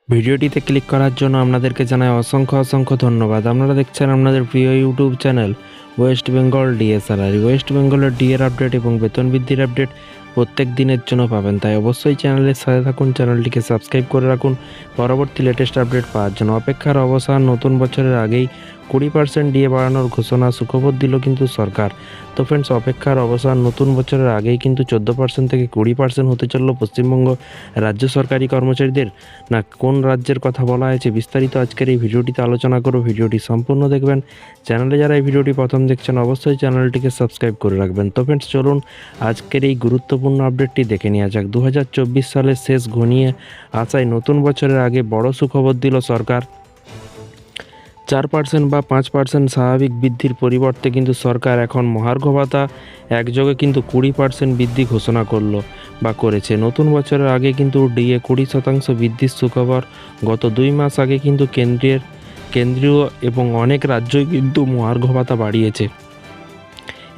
ভিডিওটিতে ক্লিক করার জন্য আপনাদেরকে জানাই অসংখ্য ধন্যবাদ। আপনারা দেখছেন আপনাদের প্রিয় YouTube channel West Bengal DA salary. West বেঙ্গলের ডিএর আপডেট এবং বেতন বৃদ্ধির আপডেট প্রত্যেক দিনের জন্য পাবেন, তাই অবশ্যই চ্যানেলের সাথে থাকুন, চ্যানেলটিকে সাবস্ক্রাইব করে রাখুন পরবর্তী লেটেস্ট আপডেট পাওয়ার জন্য। অপেক্ষার অবসান, নতুন বছরের আগেই 20% ডিএ বাড়ানোর ঘোষণা, সুখবর দিল কিন্তু সরকার। তো ফ্রেন্ডস, অপেক্ষার অবসান, নতুন বছরের আগেই কিন্তু 14% থেকে 20% হতে চলল পশ্চিমবঙ্গ রাজ্য সরকারি কর্মচারীদের। না কোন রাজ্যের কথা বলা হয়েছে বিস্তারিত আজকের এই ভিডিওটিতে আলোচনা করব। ভিডিওটি সম্পূর্ণ দেখবেন। চ্যানেলে যারা এই ভিডিওটি প্রথম দেখছেন অবশ্যই চ্যানেলটিকে সাবস্ক্রাইব করে রাখবেন। তো ফ্রেন্ডস, চলুন আজকের এই গুরুত্বপূর্ণ আপডেটটি দেখে নেওয়া যাক। 2024 সালের শেষ ঘনিয়ে আসায় নতুন বছরের আগে বড় সুখবর দিল সরকার। 4% বা 5% স্বাভাবিক বৃদ্ধির পরিবর্তে কিন্তু সরকার এখন মহার্ঘ ভাতা একযোগে কিন্তু 20% বৃদ্ধি ঘোষণা করলো বা করেছে। নতুন বছরের আগে কিন্তু ডিএ 20% বৃদ্ধির সুখবর। গত 2 মাস আগে কিন্তু কেন্দ্রীয় এবং অনেক রাজ্যই কিন্তু মহার্ঘ ভাতা বাড়িয়েছে।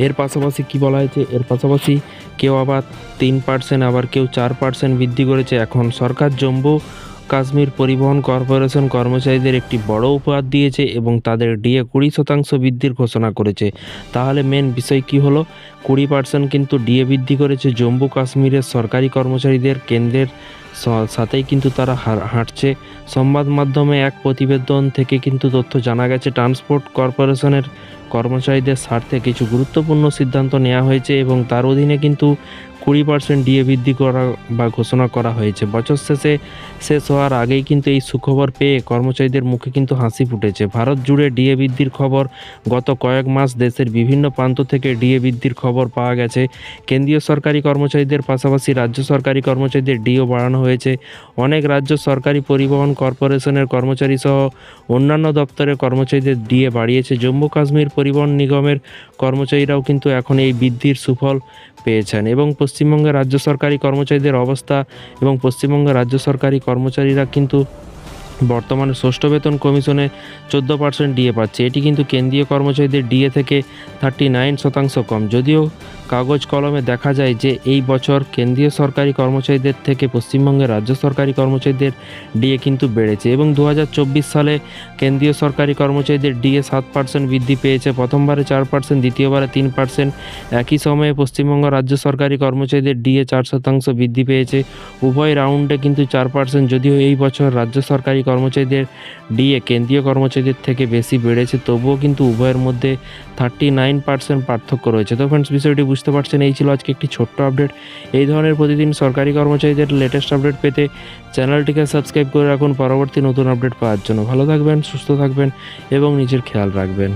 এর পাশাপাশি কি বলা হয়েছে, এর পাশাপাশি কেউ আবার 3%, আবার কেউ 4% বৃদ্ধি করেছে। এখন সরকার জম্মু কাশ্মীর পরিবহন কর্পোরেশন কর্মচারীদের একটি বড় উপহার দিয়েছে এবং তাদের ডিএ 20% বৃদ্ধির ঘোষণা করেছে। তাহলে মেন বিষয় কি হলো, 20% কিন্তু ডিএ বৃদ্ধি করেছে জম্মু কাশ্মীরের সরকারি কর্মচারীদের। কেন্দ্রের সাথেই কিন্তু তারা হাঁটছে। সংবাদ মাধ্যমে এক প্রতিবেদন থেকে কিন্তু তথ্য জানা গেছে, ট্রান্সপোর্ট কর্পোরেশনের কর্মচারীদের স্বার্থে কিছু গুরুত্বপূর্ণ সিদ্ধান্ত নেওয়া হয়েছে এবং তার অধীনে কিন্তু 20% ডিএ বৃদ্ধি করা বা ঘোষণা করা হয়েছে। বছর শেষ হওয়ার আগেই কিন্তু এই সুখবর পেয়ে কর্মচারীদের মুখে কিন্তু হাসি ফুটেছে। ভারত জুড়ে ডিএ বৃদ্ধির খবর। গত কয়েক মাস দেশের বিভিন্ন প্রান্ত থেকে ডিএ বৃদ্ধির খবর পাওয়া গেছে। কেন্দ্রীয় সরকারি কর্মচারীদের পাশাপাশি রাজ্য সরকারি কর্মচারীদের ডিএও বাড়ানো হয়েছে। অনেক রাজ্য সরকারি পরিবহন কর্পোরেশনের কর্মচারী সহ অন্যান্য দপ্তরের কর্মচারীদের ডিএ বাড়িয়েছে। জম্মু কাশ্মীর পরিবহন নিগমের কর্মচারীরাও কিন্তু এখন এই বৃদ্ধির সুফল পেয়েছেন। এবং পশ্চিমবঙ্গের রাজ্য সরকারি কর্মচারীদের অবস্থা, এবং পশ্চিমবঙ্গের রাজ্য সরকারি কর্মচারীরা কিন্তু বর্তমানে ষষ্ঠ বেতন কমিশনে 14% ডিএ পাচ্ছে। এটি কিন্তু কেন্দ্রীয় কর্মচারীদের ডিএ থেকে 39% কম। যদিও কাগজ কলমে দেখা যায় যে এই বছর কেন্দ্রীয় সরকারি কর্মচারীদের থেকে পশ্চিমবঙ্গের রাজ্য সরকারি কর্মচারীদের ডিএ কিন্তু বেড়েছে। এবং 2024 সালে কেন্দ্রীয় সরকারি কর্মচারীদের ডিএ 7% বৃদ্ধি পেয়েছে, প্রথমবারে 4%, দ্বিতীয়বারে 3%। একই সময়ে পশ্চিমবঙ্গ রাজ্য সরকারি কর্মচারীদের ডিএ 4% বৃদ্ধি পেয়েছে। উভয় রাউন্ডে কিন্তু 4%। যদিও এই বছর রাজ্য সরকারি কর্মচারীদের ডিএ কেন্দ্রীয় কর্মচারীদের থেকে বেশি বেড়েছে, তবুও কিন্তু উভয়ের মধ্যে 39% পার্থক্য রয়েছে। তো ফ্রেন্ডস, বিষয়টি বুঝতে পারছেন। এই ছিল আজকে একটি ছোট্ট আপডেট। এই ধরনের প্রতিদিন সরকারি কর্মচারীদের লেটেস্ট আপডেট পেতে চ্যানেলটিকে সাবস্ক্রাইব করে রাখুন পরবর্তী নতুন আপডেট পাওয়ার জন্য। ভালো থাকবেন, সুস্থ থাকবেন এবং নিজের খেয়াল রাখবেন।